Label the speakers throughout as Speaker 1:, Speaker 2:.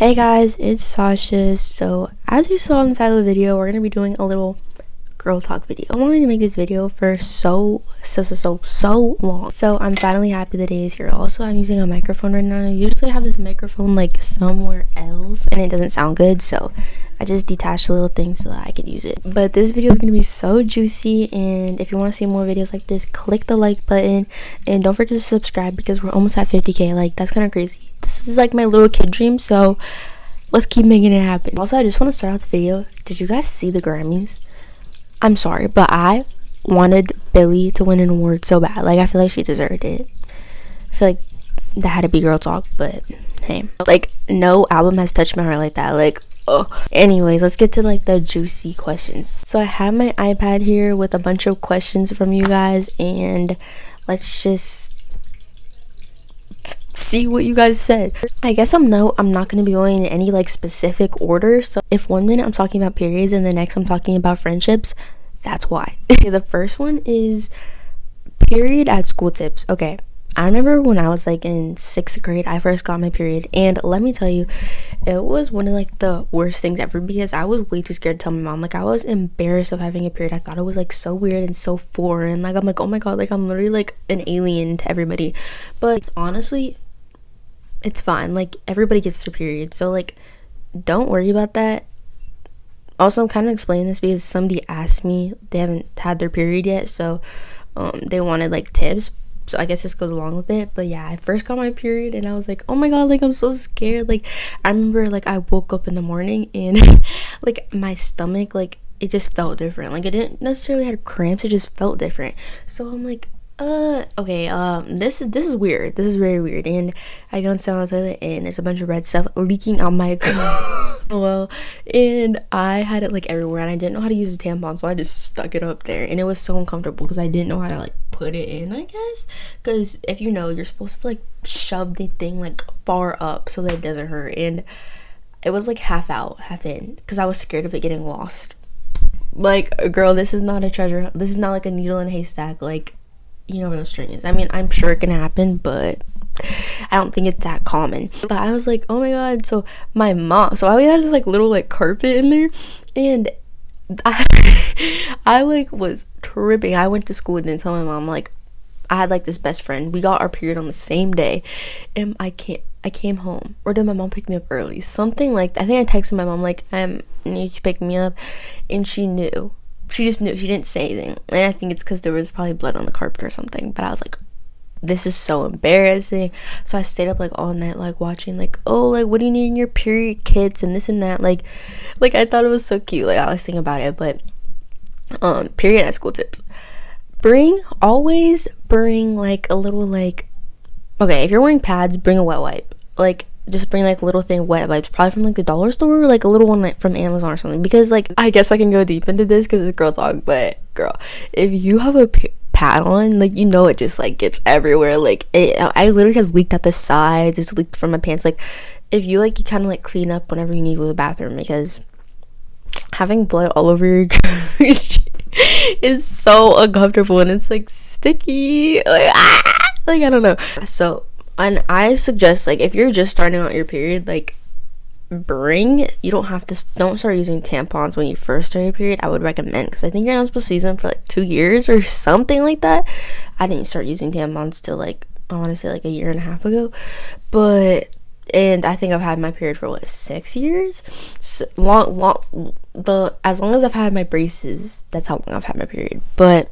Speaker 1: Hey guys, it's Sasha. So as you saw inside of the video, we're gonna be doing a little girl talk video. I wanted to make this video for so long. So I'm finally happy the day is here. Also, I'm using a microphone right now. I usually have this microphone like somewhere else and it doesn't sound good, so I just detached a little thing so that I could use it. But this video is gonna be so juicy, and if you want to see more videos like this, click the like button and don't forget to subscribe because we're almost at 50k. Like, that's kind of crazy. This is like my little kid dream, so let's keep making it happen. Also, I just want to start out the video. Did you guys see the Grammys? I'm sorry, but I wanted Billie to win an award so bad. Like, I feel like she deserved it. I feel like that had to be girl talk, but hey, like, no album has touched my heart like that. Like, oh. Anyways, let's get to like the juicy questions. So I have my iPad here with a bunch of questions from you guys, and let's just see what you guys said. I guess I'm not gonna be going in any like specific order. So if 1 minute I'm talking about periods and the next I'm talking about friendships, that's why. Okay, the first one is period at school tips. Okay, I remember when I was like in 6th grade, I first got my period, and let me tell you, it was one of like the worst things ever because I was way too scared to tell my mom. Like, I was embarrassed of having a period. I thought it was like so weird and so foreign. Like, I'm like, oh my god, like I'm literally like an alien to everybody. But honestly, it's fine. Like, everybody gets their period, so like don't worry about that. Also, I'm kind of explaining this because somebody asked me, they haven't had their period yet, so they wanted like tips, so I guess this goes along with it. But yeah, I first got my period and I was like, oh my god, like I'm so scared. Like, I remember like I woke up in the morning and like my stomach, like it just felt different. Like, it didn't necessarily have cramps, it just felt different. So I'm like, okay, this is weird. This is very weird. And I go inside on the toilet and there's a bunch of red stuff leaking out my well, and I had it like everywhere, and I didn't know how to use a tampon, so I just stuck it up there, and it was so uncomfortable because I didn't know how to like put it in, I guess, because if you know, you're supposed to like shove the thing like far up so that it doesn't hurt, and it was like half out, half in, because I was scared of it getting lost. Like, girl, this is not a treasure, this is not like a needle in a haystack. Like, you know where the string is. I mean, I'm sure it can happen, but I don't think it's that common. But I was like, oh my god. So my mom, so I had this like little like carpet in there, and I like was tripping. I went to school and didn't tell my mom. Like, I had like this best friend, we got our period on the same day, and I came home, or did my mom pick me up early, something like that. I think I texted my mom like, need to pick me up, and she knew. She just knew. She didn't say anything. And I think it's because there was probably blood on the carpet or something. But I was like, this is so embarrassing. So I stayed up like all night, like watching like, oh, like, what do you need in your period kits and this and that. Like I thought it was so cute. Like, I was thinking about it. But period at school tips. Always bring like a little like, okay, if you're wearing pads, bring a wet wipe. Like, just bring like a little thing, wet wipes, probably from like the dollar store, or like a little one like from Amazon or something, because like, I guess I can go deep into this because it's girl talk, but girl, if you have a pad on, like, you know, it just like gets everywhere. Like, I literally has leaked out the sides, it's leaked from my pants. Like, if you like, you kind of like clean up whenever you need to go to the bathroom, because having blood all over your is so uncomfortable, and it's like sticky, like, like, I don't know. So, and I suggest, like, if you're just starting out your period, like, don't start using tampons when you first start your period. I would recommend, because I think you're not supposed to use them for like 2 years or something like that. I didn't start using tampons till like, I want to say like a year and a half ago, and I think I've had my period for what, 6 years? So as long as I've had my braces, that's how long I've had my period. But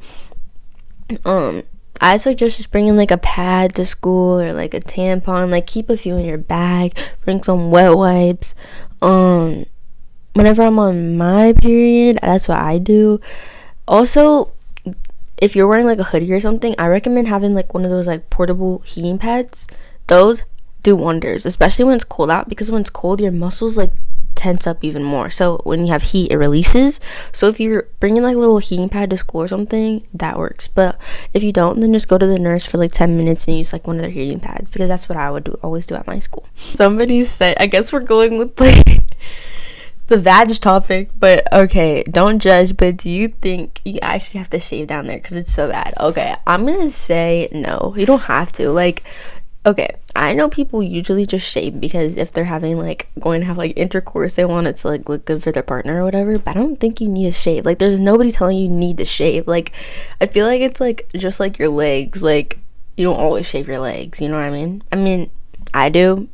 Speaker 1: I suggest just bringing like a pad to school, or like a tampon. Like, keep a few in your bag, bring some wet wipes. Whenever I'm on my period, that's what I do. Also, if you're wearing like a hoodie or something, I recommend having like one of those like portable heating pads. Those do wonders, especially when it's cold out, because when it's cold, your muscles like tense up even more, so when you have heat, it releases. So if you're bringing like a little heating pad to school or something, that works. But if you don't, then just go to the nurse for like 10 minutes and use like one of their heating pads, because that's what I would always do at my school. Somebody said, I guess we're going with like the vag topic, but okay, don't judge, but do you think you actually have to shave down there because it's so bad? Okay, I'm gonna say no, you don't have to. Like, Okay, I know people usually just shave because if they're having like going to have like intercourse, they want it to like look good for their partner or whatever. But I don't think you need a shave. Like, there's nobody telling you need to shave. Like, I feel like it's like just like your legs. Like, you don't always shave your legs. You know what I mean? I mean, I do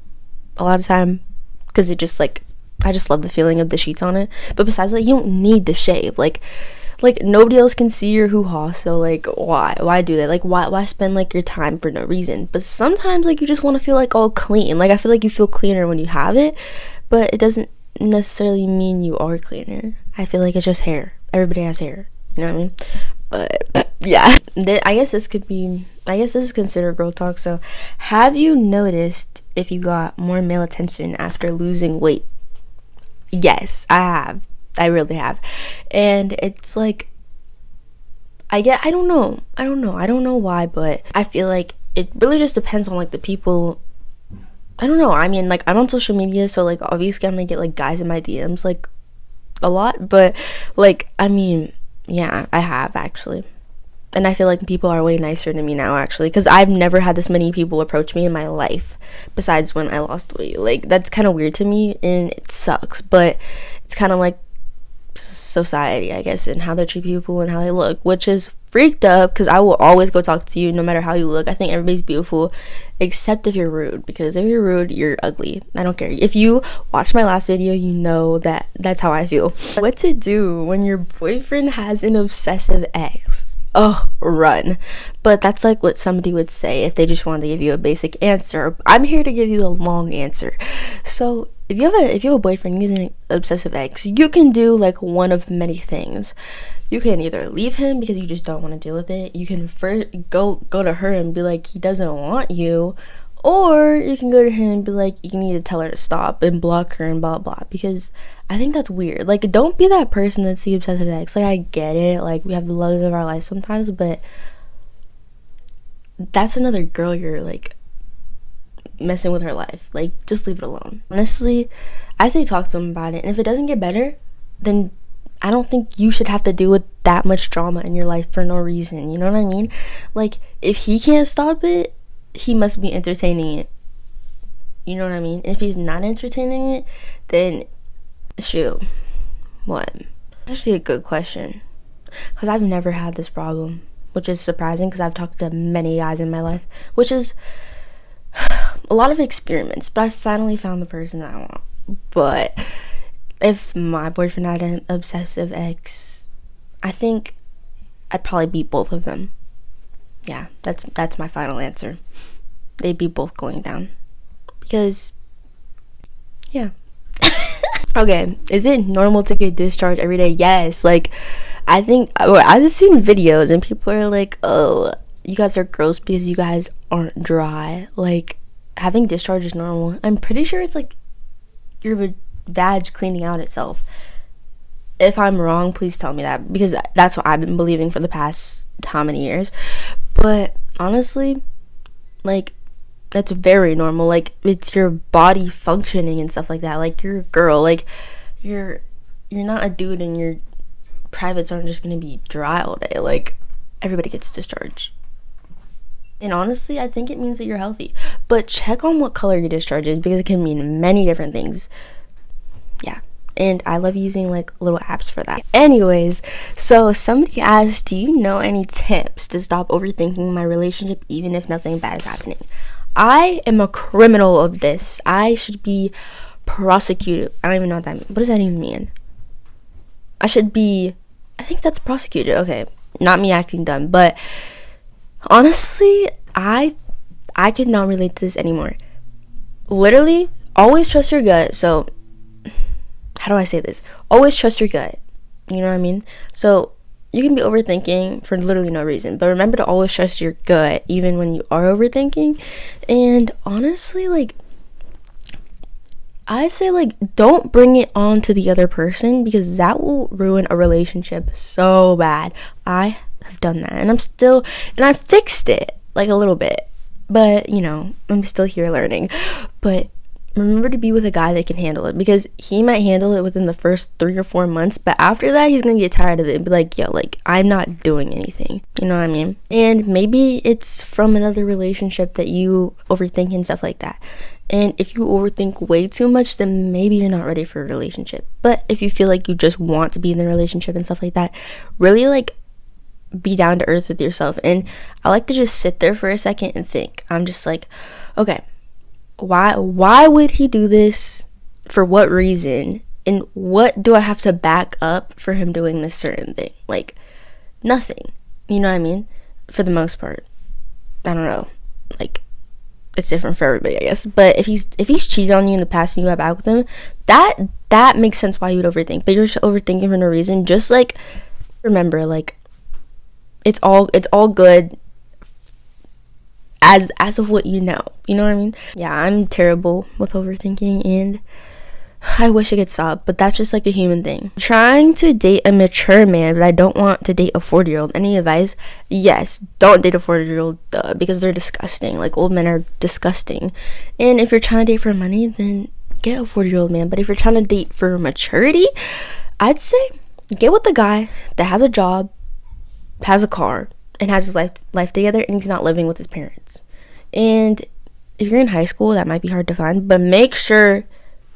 Speaker 1: a lot of time because it just like I just love the feeling of the sheets on it. But besides that, you don't need to shave. Like nobody else can see your hoo-ha, so like why do that? Like why spend like your time for no reason? But sometimes like you just want to feel like all clean. Like I feel like you feel cleaner when you have it, but it doesn't necessarily mean you are cleaner. I feel like it's just hair. Everybody has hair, you know what I mean? But yeah, I guess this is considered girl talk. So have you noticed if you got more male attention after losing weight? Yes, I have. I really have. And it's like I don't know why, but I feel like it really just depends on like the people. I don't know. I mean, like, I'm on social media, so like obviously I'm gonna get like guys in my DMs like a lot, but like, I mean, yeah, I have actually. And I feel like people are way nicer to me now, actually, because I've never had this many people approach me in my life besides when I lost weight. Like, that's kind of weird to me, and it sucks, but it's kind of like society, I guess, and how they treat people and how they look, which is freaked up because I will always go talk to you no matter how you look. I think everybody's beautiful except if you're rude, because if you're rude, you're ugly. I don't care. If you watch my last video, you know that that's how I feel. What to do when your boyfriend has an obsessive ex? Oh, run. But that's like what somebody would say if they just wanted to give you a basic answer. I'm here to give you the long answer. So if you have a boyfriend, he's an obsessive ex, you can do like one of many things. You can either leave him because you just don't want to deal with it. You can first go to her and be like, he doesn't want you. Or you can go to him and be like, you need to tell her to stop and block her and blah blah, because I think that's weird. Like, don't be that person that's the obsessive ex. Like, I get it, like, we have the loves of our lives sometimes, but that's another girl you're like messing with her life. Like, just leave it alone. Honestly, I say talk to him about it, and if it doesn't get better, then I don't think you should have to deal with that much drama in your life for no reason. You know what I mean? Like, if he can't stop it, he must be entertaining it. You know what I mean? If he's not entertaining it, then shoot, what? Actually, a good question, because I've never had this problem, which is surprising because I've talked to many guys in my life, which is a lot of experiments, but I finally found the person that I want. But if my boyfriend had an obsessive ex, I think I'd probably beat both of them. Yeah, that's my final answer. They'd be both going down. Because, yeah. Okay, is it normal to get discharged every day? Yes. Like, I think, I've just seen videos and people are like, oh, you guys are gross because you guys aren't dry. Like, having discharge is normal. I'm pretty sure it's like your vag cleaning out itself. If I'm wrong, please tell me that, because that's what I've been believing for the past how many years. But honestly, like, that's very normal. Like, it's your body functioning and stuff like that. Like, you're a girl. Like, you're not a dude, and your privates aren't just gonna be dry all day. Like, everybody gets discharged. And honestly, I think it means that you're healthy. But check on what color your discharge is, because it can mean many different things. Yeah. And I love using like little apps for that. Anyways, so somebody asked, do you know any tips to stop overthinking my relationship even if nothing bad is happening? I am a criminal of this. I should be prosecuted. I don't even know what does that even mean? I think that's prosecuted. Okay, not me acting dumb, but honestly, I could not relate to this anymore. Literally, always trust your gut. So how do I say this? Always trust your gut. You know what I mean? So you can be overthinking for literally no reason, but remember to always trust your gut even when you are overthinking. And honestly, like, I say, like, don't bring it on to the other person, because that will ruin a relationship so bad. I have done that, and I fixed it like a little bit, but you know, I'm still here learning. But remember to be with a guy that can handle it, because he might handle it within the first 3 or 4 months, but after that he's gonna get tired of it and be like, yo, like, I'm not doing anything, you know what I mean? And maybe it's from another relationship that you overthink and stuff like that. And if you overthink way too much, then maybe you're not ready for a relationship. But if you feel like you just want to be in the relationship and stuff like that, really, like, be down to earth with yourself. And I like to just sit there for a second and think. I'm just like, okay, why would he do this? For what reason? And what do I have to back up for him doing this certain thing? Like, nothing. You know what I mean? For the most part. I don't know. Like, it's different for everybody, I guess. But if he's cheated on you in the past and you have out with him, that makes sense why you would overthink. But you're just overthinking for no reason. Just, like, remember, like, it's all good as of what you know what I mean? Yeah, I'm terrible with overthinking, and I wish I could stop, but that's just like a human thing. Trying to date a mature man, but I don't want to date a 40-year-old. Any advice? Yes, don't date a 40-year-old, because they're disgusting. Like, old men are disgusting. And if you're trying to date for money, then get a 40-year-old man. But if you're trying to date for maturity, I'd say get with a guy that has a job, has a car, and has his life together, and he's not living with his parents. And if you're in high school, that might be hard to find, but make sure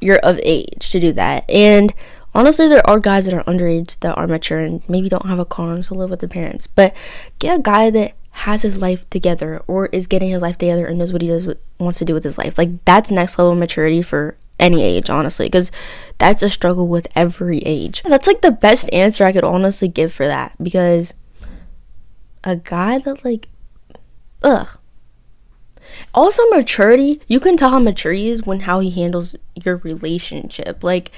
Speaker 1: you're of age to do that. And honestly, there are guys that are underage that are mature and maybe don't have a car and still live with their parents. But get a guy that has his life together, or is getting his life together, and knows what he wants to do with his life. Like, that's next level maturity for any age, honestly, because that's a struggle with every age. That's like the best answer I could honestly give for that, because a guy that, like, also maturity, you can tell how mature he is when how he handles your relationship. Like,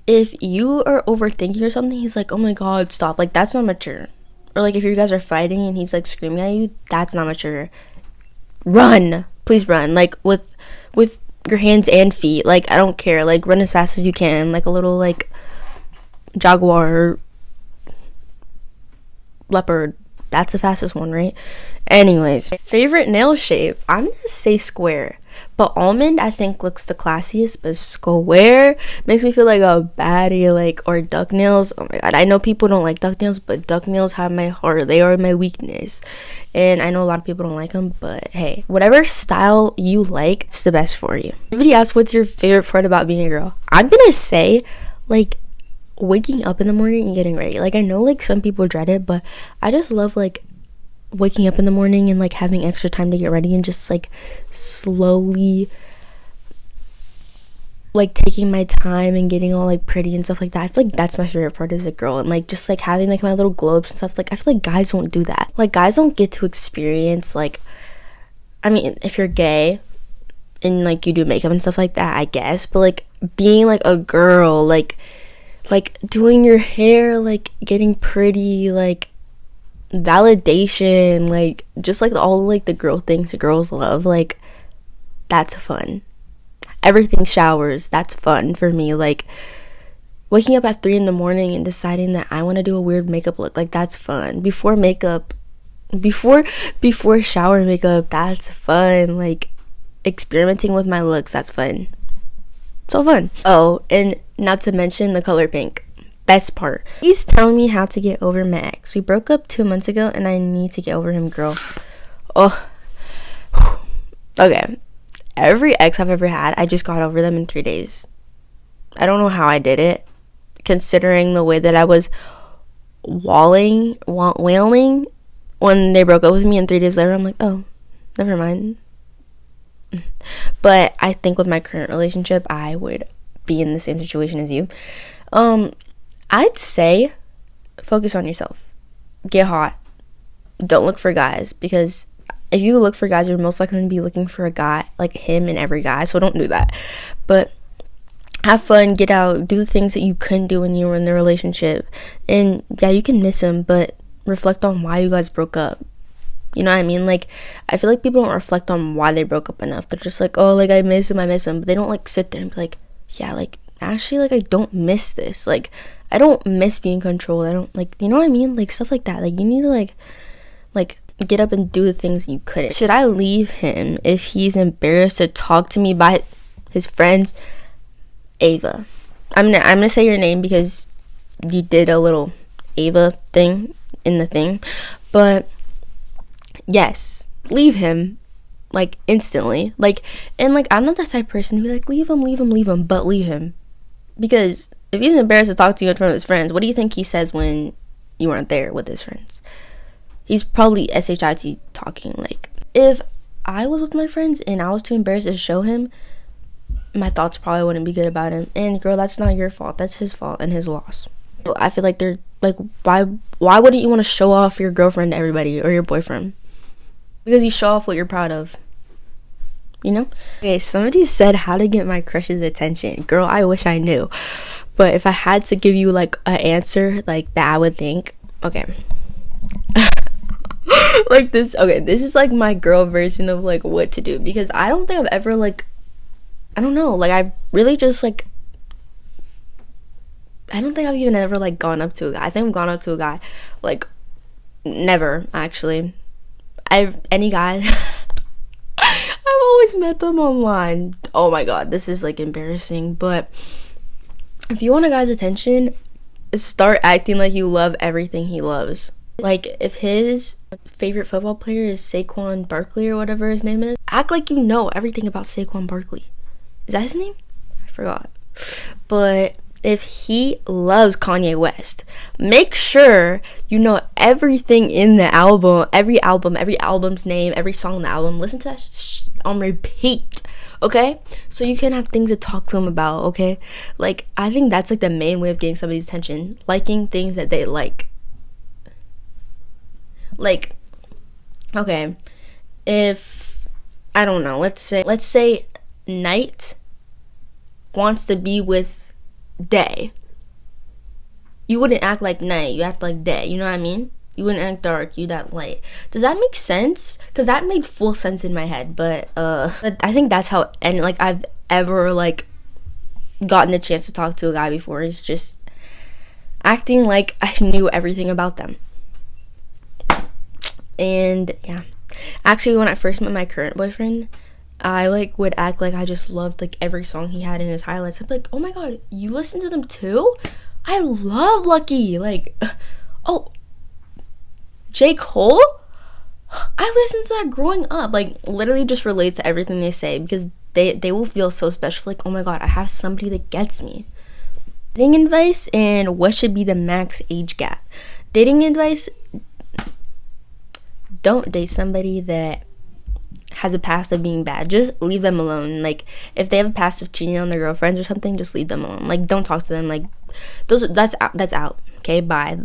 Speaker 1: if you are overthinking or something, he's like, oh my god, stop. Like, that's not mature. Or like, if you guys are fighting and he's like screaming at you, that's not mature. Run, please run. Like, with your hands and feet. Like, I don't care. Like, run as fast as you can, like a little, like, jaguar or leopard. That's the fastest one, right? Anyways, favorite nail shape, I'm gonna say square, but almond I think looks the classiest, but square makes me feel like a baddie. Like, or duck nails, oh my god, I know people don't like duck nails, but duck nails have my heart. They are my weakness, and I know a lot of people don't like them, but hey, whatever style you like, it's the best for you. Everybody asks, what's your favorite part about being a girl? I'm gonna say, like, waking up in the morning and getting ready. Like, I know, like, some people dread it, but I just love, like, waking up in the morning and, like, having extra time to get ready and just, like, slowly, like, taking my time and getting all, like, pretty and stuff like that. I feel like that's my favorite part as a girl. And, like, just, like, having, like, my little globes and stuff. Like, I feel like guys don't do that. Like, guys don't get to experience, like, I mean, if you're gay and, like, you do makeup and stuff like that, I guess, but, like, being, like, a girl, like doing your hair, like, getting pretty, like, validation, like, just, like, all, like, the girl things the girls love, like, that's fun. Everything showers, that's fun for me. Like, waking up at 3 in the morning and deciding that I want to do a weird makeup look, like, that's fun. Before shower makeup, that's fun. Like, experimenting with my looks, that's fun. So fun. Oh, and not to mention the color pink. Best part. He's telling me how to get over my ex. We broke up 2 months ago and I need to get over him, girl. Oh. Okay. Every ex I've ever had, I just got over them in 3 days. I don't know how I did it, considering the way that I was wailing when they broke up with me, and 3 days later I'm like, oh, never mind. But I think with my current relationship, I would be in the same situation as you. I'd say focus on yourself. Get hot. Don't look for guys, because if you look for guys, you're most likely going to be looking for a guy like him in every guy. So don't do that. But have fun, get out, do the things that you couldn't do when you were in the relationship. And yeah, you can miss him, but reflect on why you guys broke up. You know what I mean? Like, I feel like people don't reflect on why they broke up enough. They're just like, oh, like, I miss him. But they don't, like, sit there and be like, yeah, like, actually, like, I don't miss this. Like, I don't miss being controlled. I don't, like, you know what I mean? Like, stuff like that. Like, you need to, like, get up and do the things you couldn't. Should I leave him if he's embarrassed to talk to me by his friends, Ava. I'm gonna say your name because you did a little Ava thing in the thing, but yes, leave him, like, instantly. Like, and like, I'm not that type of person to be like, leave him, but leave him, because if he's embarrassed to talk to you in front of his friends, what do you think he says when you weren't there with his friends? He's probably shit talking. Like, if I was with my friends and I was too embarrassed to show him, my thoughts probably wouldn't be good about him. And girl, that's not your fault. That's his fault and his loss. I feel like they're like, why wouldn't you want to show off your girlfriend to everybody or your boyfriend? Because you show off what you're proud of, you know? Okay, somebody said how to get my crush's attention. Girl, I wish I knew. But if I had to give you like an answer like that, I would think, okay. Like this, okay, this is like my girl version of like what to do, because I don't think I've ever like, I don't know, like I've really just like, I don't think I've even ever like gone up to a guy. I think I've gone up to a guy like never, actually. Any guy I've always met them online. Oh my god, this is like embarrassing. But if you want a guy's attention, start acting like you love everything he loves. Like, if his favorite football player is Saquon Barkley or whatever his name is, act like you know everything about Saquon Barkley. Is that his name? I forgot. But if he loves Kanye West, make sure you know everything in the album, every album's name, every song on the album. Listen to that on repeat, okay? So you can have things to talk to him about, okay? Like, I think that's like the main way of getting somebody's attention, liking things that they like. Like, okay, if, I don't know, let's say Night wants to be with Day. You wouldn't act like Night, you act like Day, you know what I mean? You wouldn't act dark, you'd act light. Does that make sense? Because that made full sense in my head, but I think that's how, and like, I've ever like gotten the chance to talk to a guy before, is just acting like I knew everything about them. And yeah, actually, when I first met my current boyfriend, I like would act like I just loved like every song he had in his highlights. I'd be like, oh my god, you listen to them too? I love Lucky. Like, oh, J. Cole? I listened to that growing up. Like, literally just relate to everything they say, because they will feel so special. Like, oh my god, I have somebody that gets me. Dating advice and what should be the max age gap. Dating advice: don't date somebody that has a past of being bad. Just leave them alone. Like, if they have a past of cheating on their girlfriends or something, just leave them alone. Like, don't talk to them. Like, that's out. Okay, bye.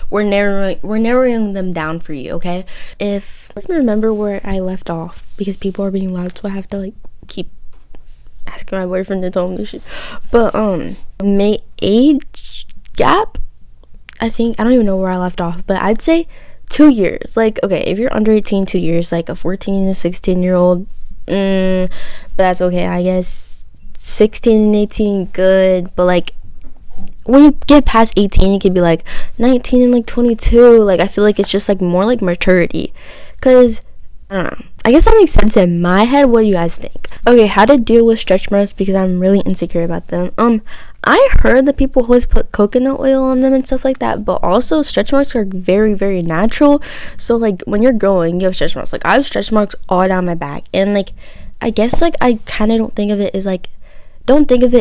Speaker 1: We're narrowing them down for you. Okay, if I can remember where I left off, because people are being loud, so I have to like keep asking my boyfriend to tell him this shit. But age gap, I think, I don't even know where I left off, but I'd say 2 years. Like, okay, if you're under 18, 2 years, like a 14 and 16-year-old, but that's okay, I guess. 16 and 18, good, but like, when you get past 18, it could be like 19 and like 22. Like, I feel like it's just like more like maturity, because I don't know, I guess that makes sense in my head. What do you guys think? Okay, how to deal with stretch marks, because I'm really insecure about them. I heard that people always put coconut oil on them and stuff like that, but also stretch marks are very, very natural. So like, when you're growing, you have stretch marks. Like, I have stretch marks all down my back, and like, I guess like I kind of don't think of it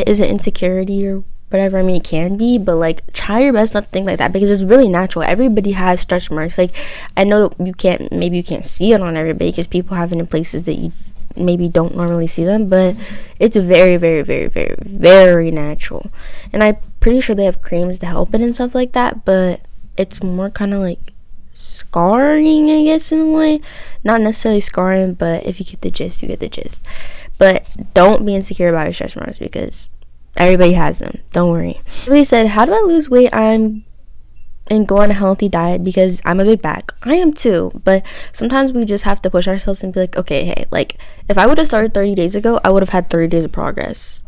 Speaker 1: as an insecurity or whatever. I mean, it can be, but like, try your best not to think like that, because it's really natural. Everybody has stretch marks. Like, I know you can't see it on everybody, because people have it in places that you maybe don't normally see them, but it's very, very, very, very, very natural. And I'm pretty sure they have creams to help it and stuff like that, but it's more kind of like scarring, I guess, in a way. Not necessarily scarring, but if you get the gist, you get the gist. But don't be insecure about your stretch marks, because everybody has them. Don't worry. Somebody said, how do I lose weight? And go on a healthy diet, because I'm a big back. I am too, but sometimes we just have to push ourselves and be like, okay, hey, like, if I would have started 30 days ago, I would have had 30 days of progress.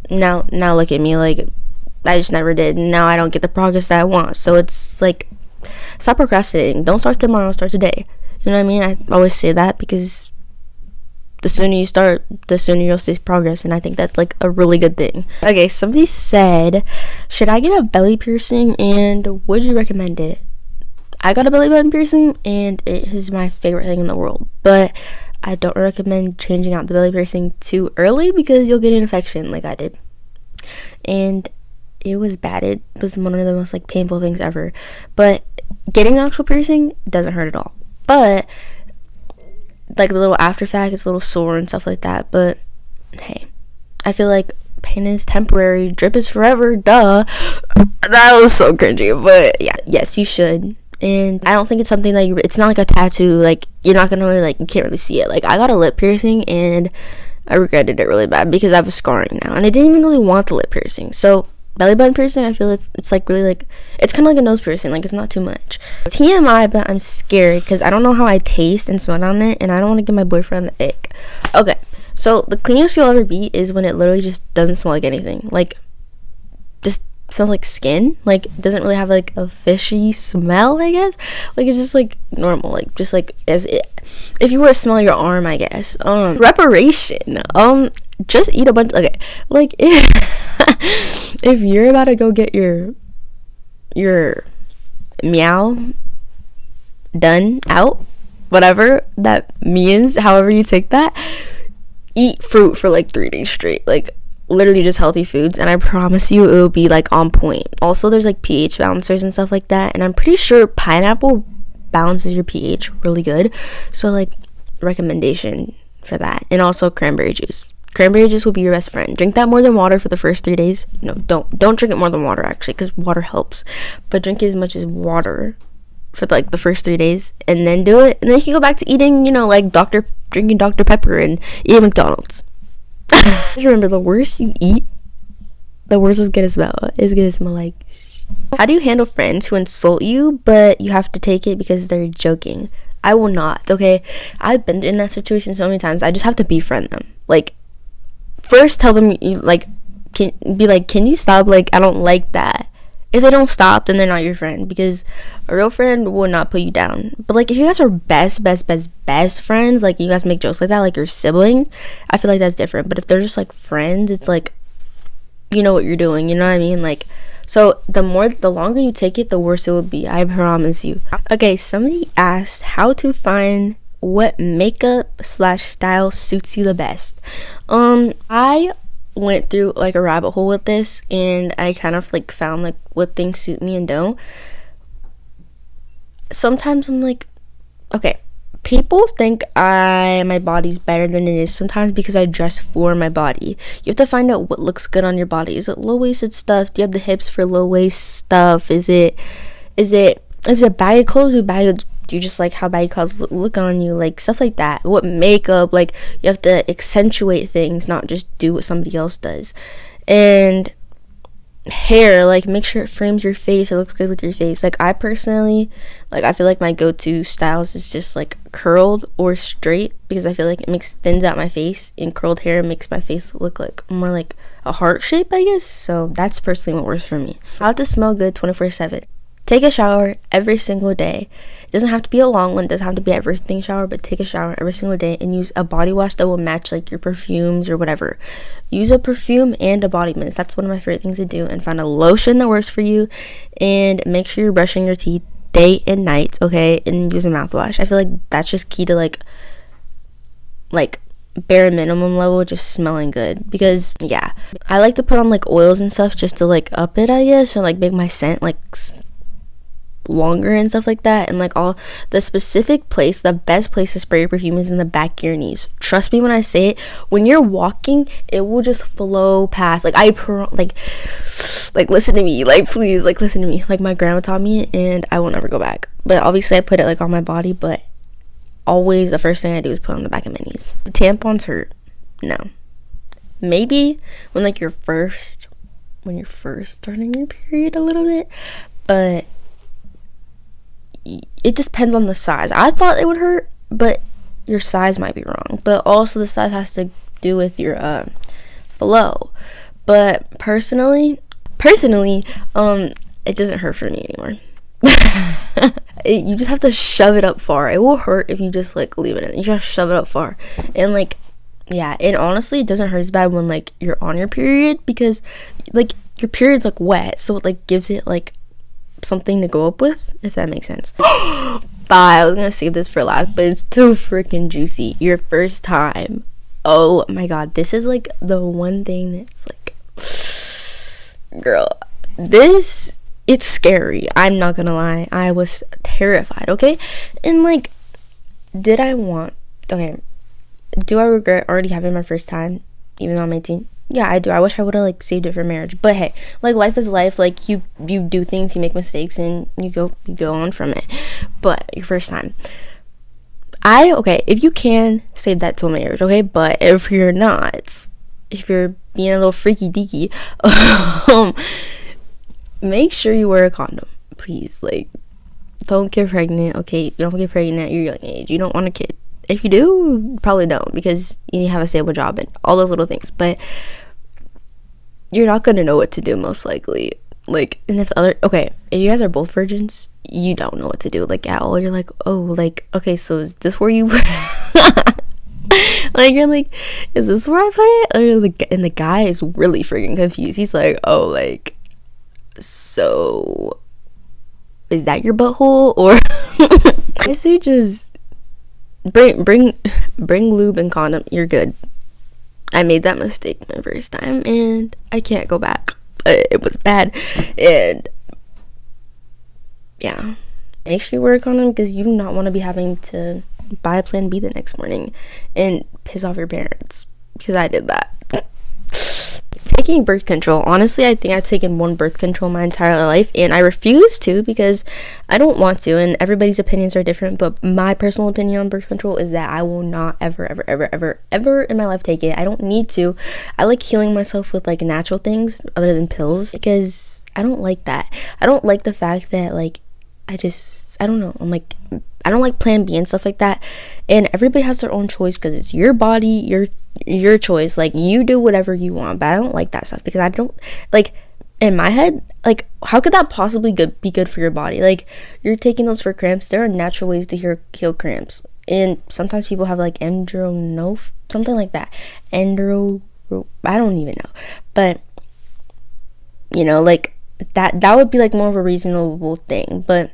Speaker 1: Now look at me, like, I just never did. Now I don't get the progress that I want. So it's like, stop procrastinating. Don't start tomorrow, start today. You know what I mean? I always say that, because the sooner you start, the sooner you'll see progress, and I think that's like a really good thing. Okay, somebody said, should I get a belly piercing and would you recommend it? I got a belly button piercing and it is my favorite thing in the world, but I don't recommend changing out the belly piercing too early because you'll get an infection like I did, and it was bad. It was one of the most like painful things ever. But getting an actual piercing doesn't hurt at all, but like the little after effect, it's a little sore and stuff like that. But hey, I feel like pain is temporary, drip is forever, duh. That was so cringy, but yeah, yes, you should. And I don't think it's something that it's not like a tattoo, like you're not gonna really, like, you can't really see it. Like, I got a lip piercing and I regretted it really bad because I have a scarring now, and I didn't even really want the lip piercing. So belly button piercing, I feel it's like really, like, it's kind of like a nose piercing, like it's not too much. TMI, but I'm scared because I don't know how I taste and smell down there, and I don't want to give my boyfriend the ick. Okay, so the cleanest you'll ever be is when it literally just doesn't smell like anything, like just smells like skin, like it doesn't really have like a fishy smell, I guess. Like it's just like normal, like just like as it, if you were to smell your arm, I guess. Reparation, just eat a bunch. Okay, like if you're about to go get your meow done out, whatever that means, however you take that, eat fruit for like 3 days straight, like literally just healthy foods, and I promise you it will be like on point. Also, there's like pH balancers and stuff like that, and I'm pretty sure pineapple balances your pH really good, so like recommendation for that. And also cranberry juice will be your best friend. Drink that more than water for the first 3 days. No, don't drink it more than water, actually, because water helps, but drink as much as water for like the first 3 days, and then do it, and then you can go back to eating, like drinking Dr. Pepper and eating McDonald's. Just remember, the worse you eat, the worse it's gonna smell. It's gonna smell like How do you handle friends who insult you, but you have to take it because they're joking? I will not, okay? I've been in that situation so many times. I just have to befriend them. Like, first tell them, can you stop? Like, I don't like that. If they don't stop, then they're not your friend, because a real friend will not put you down. But like, if you guys are best friends, like you guys make jokes like that, like your siblings, I feel like that's different. But if they're just like friends, it's like, you know what you're doing, you know what I mean? Like, so the longer you take it, the worse it will be, I promise you. Okay, somebody asked how to find what makeup / style suits you the best. I went through like a rabbit hole with this, and I kind of like found like what things suit me and don't. Sometimes I'm like, okay, people think my body's better than it is sometimes because I dress for my body. You have to find out what looks good on your body. Is it low-waisted stuff? Do you have the hips for low-waist stuff? Is it baggy clothes or baggy? Do you just like how baggy clothes look on you? Like, stuff like that. What makeup? Like, you have to accentuate things, not just do what somebody else does. And hair, like, make sure it frames your face, it looks good with your face. Like, I personally, like, I feel like my go-to styles is just like curled or straight, because I feel like it thins out my face, and curled hair makes my face look like more like a heart shape, I guess. So that's personally what works for me. How to smell good 24/7. Take a shower every single day. It doesn't have to be a long one, it doesn't have to be a first thing shower, but take a shower every single day and use a body wash that will match like your perfumes or whatever. Use a perfume and a body mist. That's one of my favorite things to do. And find a lotion that works for you, and make sure you're brushing your teeth day and night, okay? And use a mouthwash. I feel like that's just key to like bare minimum level, just smelling good. Because yeah, I like to put on like oils and stuff just to like up it, I guess, and like make my scent like longer and stuff like that. And like all the specific place, the best place to spray your perfume is in the back of your knees. Trust me when I say it, when you're walking, it will just flow past. Like like listen to me, like please, like listen to me. Like my grandma taught me, and I will never go back. But obviously I put it like on my body, but always the first thing I do is put it on the back of my knees. Tampons hurt. No. Maybe when you're first starting your period a little bit, but it just depends on the size. I thought it would hurt, but your size might be wrong. But also the size has to do with your flow. But personally, it doesn't hurt for me anymore. You just have to shove it up far. It will hurt if you just like leave it in. You just shove it up far. And like Yeah, and honestly, it doesn't hurt as bad when like you're on your period, because like your period's like wet, so it like gives it like something to go up with, if that makes sense. Bye. I was gonna save this for last, but it's too freaking juicy. Your first time. Oh my god, this is like the one thing that's like, girl, this, it's scary. I'm not gonna lie. I was terrified, okay? And like, do I regret already having my first time, even though I'm 18? Yeah, I do. I wish I would have like saved it for marriage. But hey, like life is life. Like you do things, you make mistakes, and you go on from it. But your first time, okay, if you can, save that till marriage, okay? But if you're not, if you're being a little freaky deaky, make sure you wear a condom, please. Like, don't get pregnant, okay? Don't get pregnant at your young age. You don't want a kid. If you do, probably don't, because you need to have a stable job and all those little things. But you're not gonna know what to do, most likely. Like, and if you guys are both virgins, you don't know what to do, like, at all. You're like, oh, like, okay, so is this where you like, you're like, is this where I put it? Or like, and the guy is really freaking confused. He's like, oh, like, so is that your butthole? Or I say just bring lube and condom. You're good. I made that mistake my first time, and I can't go back. It was bad. And yeah, make sure you wear a condom, because you do not want to be having to buy a plan B the next morning and piss off your parents, because I did that. Taking birth control, honestly, I think I've taken one birth control my entire life, and I refuse to, because I don't want to, and everybody's opinions are different. But my personal opinion on birth control is that I will not ever in my life take it. I don't need to. I like healing myself with like natural things other than pills, because I don't like that. I don't like the fact that like I don't know, I'm like, I don't like plan B and stuff like that. And everybody has their own choice, because it's your body, your choice. Like, you do whatever you want. But I don't like that stuff, because I don't, like, in my head, like, how could that possibly be good for your body? Like, you're taking those for cramps. There are natural ways to heal cramps, and sometimes people have like something like that, I don't even know. But you know, like, that would be like more of a reasonable thing. But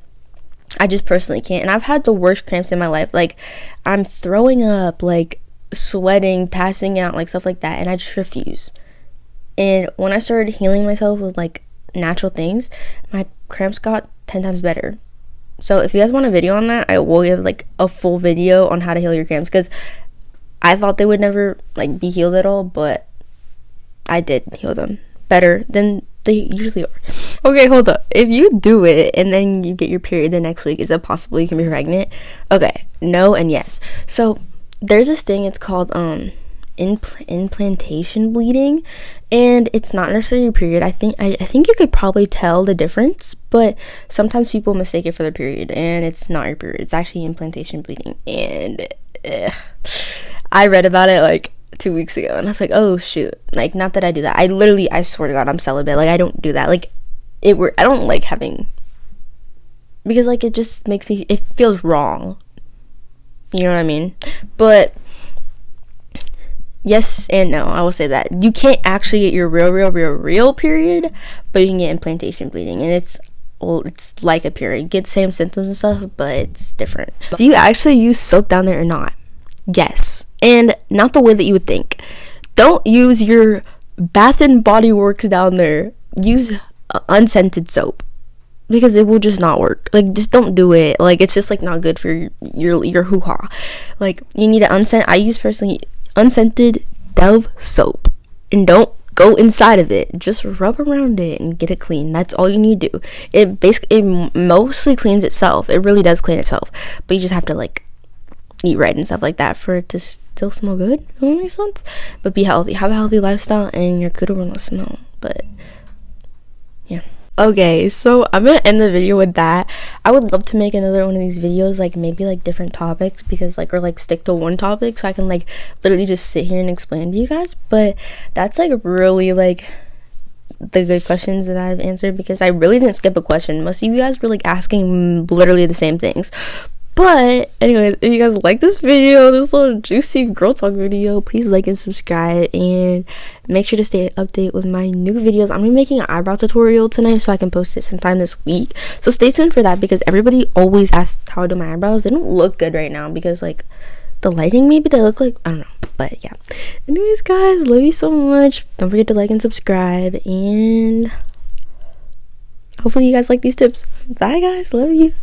Speaker 1: I just personally can't. And I've had the worst cramps in my life. Like, I'm throwing up, like sweating, passing out, like stuff like that, and I just refuse. And when I started healing myself with like natural things, my cramps got 10 times better. So if you guys want a video on that, I will give like a full video on how to heal your cramps, because I thought they would never like be healed at all, but I did heal them better than they usually are. Okay, hold up. If you do it and then you get your period the next week, is it possible you can be pregnant? Okay, no and yes. So there's this thing, it's called implantation bleeding, and it's not necessarily your period. I think you could probably tell the difference, but sometimes people mistake it for their period, and it's not your period. It's actually implantation bleeding. And I read about it like 2 weeks ago, and I was like, oh shoot. Like, not that I do that. I swear to God, I'm celibate. Like, I don't do that. Like, I don't like having, because like it just makes me, it feels wrong. You know what I mean? But yes and no, I will say that. You can't actually get your real period, but you can get implantation bleeding, and it's like a period. You get the same symptoms and stuff, but it's different. Do you actually use soap down there or not? Yes, and not the way that you would think. Don't use your Bath and Body Works down there. Use unscented soap, because it will just not work. Like, just don't do it. Like, it's just like not good for your hoo-ha. Like, you need to I use personally unscented Dove soap, and don't go inside of it. Just rub around it and get it clean. That's all you need to do. It mostly cleans itself. It really does clean itself, but you just have to like eat right and stuff like that for it to still smell good. Does that make sense? But be healthy. Have a healthy lifestyle, and your cooter will not smell. But yeah. Okay, so I'm gonna end the video with that. I would love to make another one of these videos, like maybe like different topics, because like, or like stick to one topic, so I can like literally just sit here and explain to you guys. But that's like really like the good questions that I've answered, because I really didn't skip a question. Most of you guys were like asking literally the same things. But anyways, if you guys like this video, this little juicy girl talk video, please like and subscribe, and make sure to stay updated with my new videos. I'm gonna be making an eyebrow tutorial tonight, so I can post it sometime this week. So stay tuned for that, because everybody always asks how I do my eyebrows. They don't look good right now because like the lighting, maybe they look like, I don't know. But yeah, anyways guys, love you so much. Don't forget to like and subscribe, and hopefully you guys like these tips. Bye guys, love you.